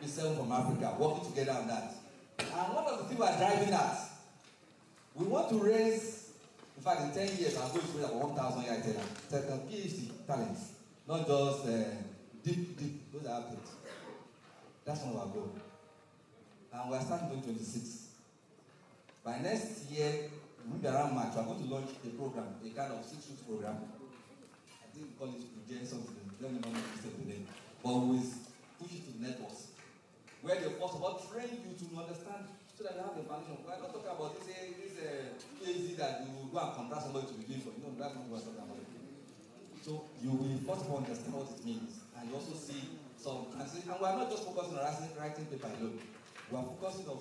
is 7 from Africa, working together on that. And one of the things we are driving at, we want to raise, in fact, in 10 years, I'm going to raise about 1,000 young talent, PhD talents, not just deep, those are things. That's one of our goals. And we are starting 2026. By next year, maybe around March, we are going to launch a program, a kind of 6-week program. I think we call it Project something. Let me know what you say today. But we push it to networks, where they first of all train you to understand so that you have the foundation. We're not talking about this PhD that you go and contract somebody to be doing for you. No, that's not what we're talking about. So you will first of all understand what it means, and you also see some translation. And we are not just focusing on writing paper alone. We are focusing on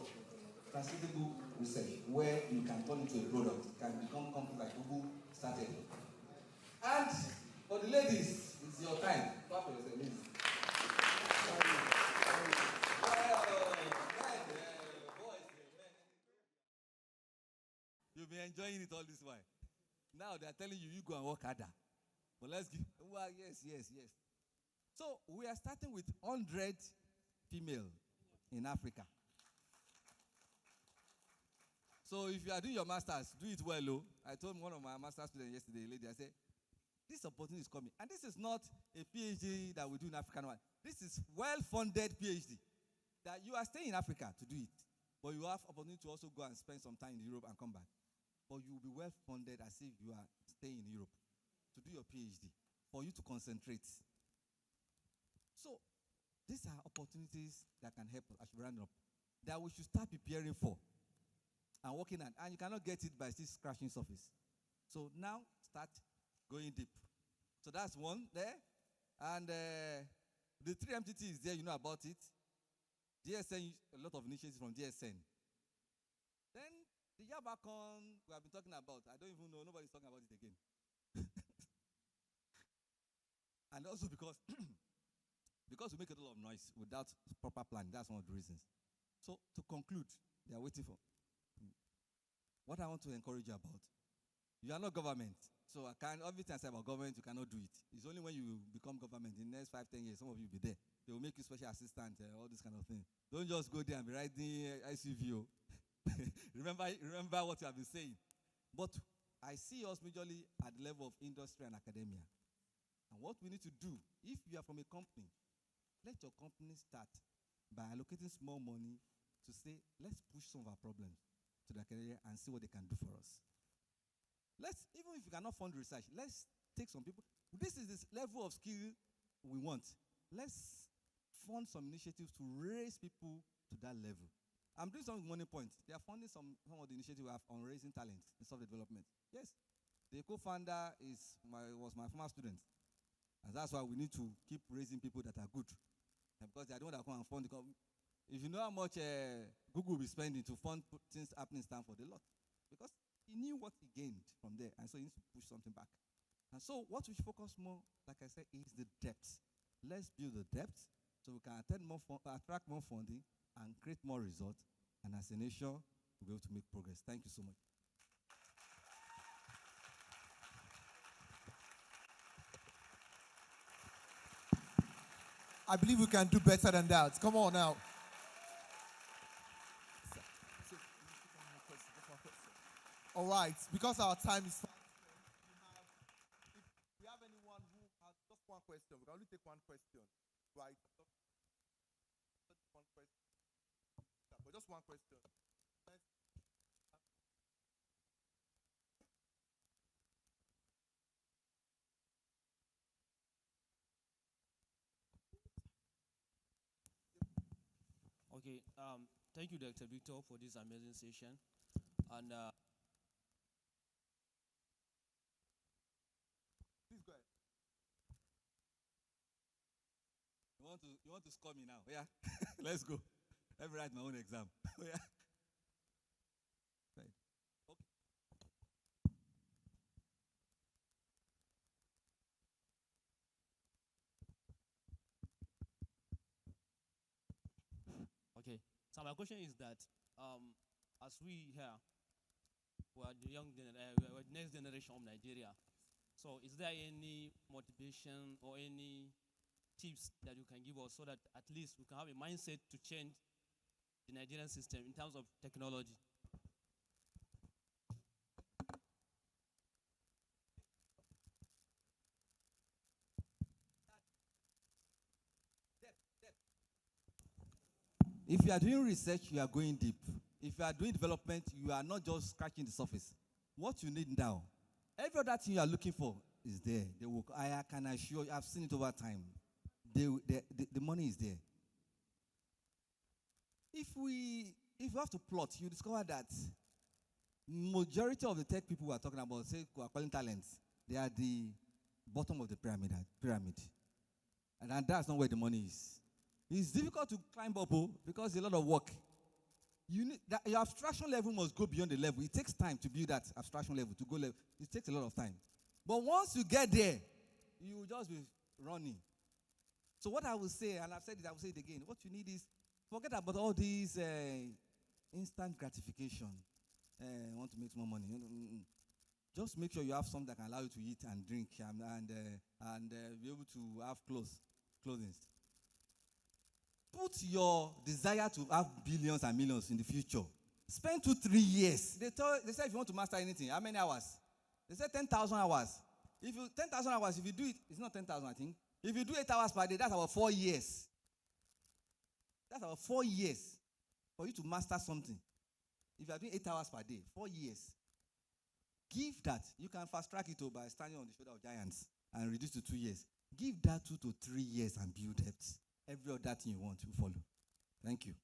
translatable research, where you can turn into a product, can become companies like Google started. And for the ladies, it's your time. Clap for yourself, ladies. You'll be enjoying it all this while. Now they're telling you, you go and work harder. But let's give, well, yes. So we are starting with 100 female in Africa. So if you are doing your masters, do it well, oh. I told one of my master's students yesterday, lady, I said, this opportunity is coming. And this is not a PhD that we do in African one. This is well-funded PhD. That you are staying in Africa to do it. But you have opportunity to also go and spend some time in Europe and come back. But you will be well-funded as if you are staying in Europe to do your PhD, for you to concentrate. So these are opportunities that can help us as we round up, that we should start preparing for and working on. And you cannot get it by still scratching surface. So now start going deep. So that's one there. And the 3 MTT is there, you know about it. DSN, a lot of initiatives from DSN. Then the Yabacon we have been talking about, I don't even know, nobody's talking about it again. And also because we make a lot of noise without proper planning, that's one of the reasons. So to conclude, they are waiting for what I want to encourage you about. You are not government. So I can't, everything I say about government, you cannot do it. It's only when you become government in the next 5-10 years, some of you will be there. They will make you special assistant, all this kind of thing. Don't just go there and be writing ICVO. remember what you have been saying. But I see us majorly at the level of industry and academia. And what we need to do, if you are from a company, let your company start by allocating small money to say, let's push some of our problems to the academia and see what they can do for us. Even if you cannot fund research, let's take some people. This is this level of skill we want. Let's fund some initiatives to raise people to that level. I'm doing some money points. They are funding some of the initiatives we have on raising talent in software development. Yes. The co-founder was my former student. And that's why we need to keep raising people that are good. Because they are the ones that come and fund. If you know how much Google will be spending to fund things happening in Stanford, a lot. Because he knew what he gained from there, and so he needs to push something back. And so what we should focus more, like I said, is the depth. Let's build the depth so we can attract more funding and create more results. And as a nation, we'll be able to make progress. Thank you so much. I believe we can do better than that. Come on now. All right, because our time is fast, if we have anyone who has just one question, we can only take one question, right? One question, but just one question. Okay, thank you, Dr. Victor, for this amazing session. And please go ahead. You want to score me now? Yeah. Let's go. Let me write my own exam. Yeah. Right. Okay. okay, so my question is that as we here, we are the we are the next generation of Nigeria. So is there any motivation or any tips that you can give us so that at least we can have a mindset to change the Nigerian system in terms of technology? If you are doing research, you are going deep. If you are doing development, you are not just scratching the surface. What you need now, every other thing you are looking for is there. I can assure you, I've seen it over time. The money is there. If you have to plot, you discover that majority of the tech people we are talking about, say, who are calling talents, they are the bottom of the pyramid. And that's not where the money is. It's difficult to climb up because there's a lot of work. Your abstraction level must go beyond the level. It takes time to build that abstraction level, to go level. It takes a lot of time. But once you get there, you will just be running. So what I will say, and I've said it, I will say it again, what you need is, forget about all these instant gratification. Want to make more money. Just make sure you have something that can allow you to eat and drink and be able to have clothing. Put your desire to have billions and millions in the future. Spend 2-3 years. They say if you want to master anything, how many hours? They say 10,000 hours. 10,000 hours, if you do it, it's not 10,000, I think. If you do 8 hours per day, that's about 4 years. That's about 4 years for you to master something. If you are doing 8 hours per day, 4 years. Give that. You can fast track it by standing on the shoulder of giants and reduce to 2 years. Give that 2 to 3 years and build depth. Every other thing you want to follow. Thank you.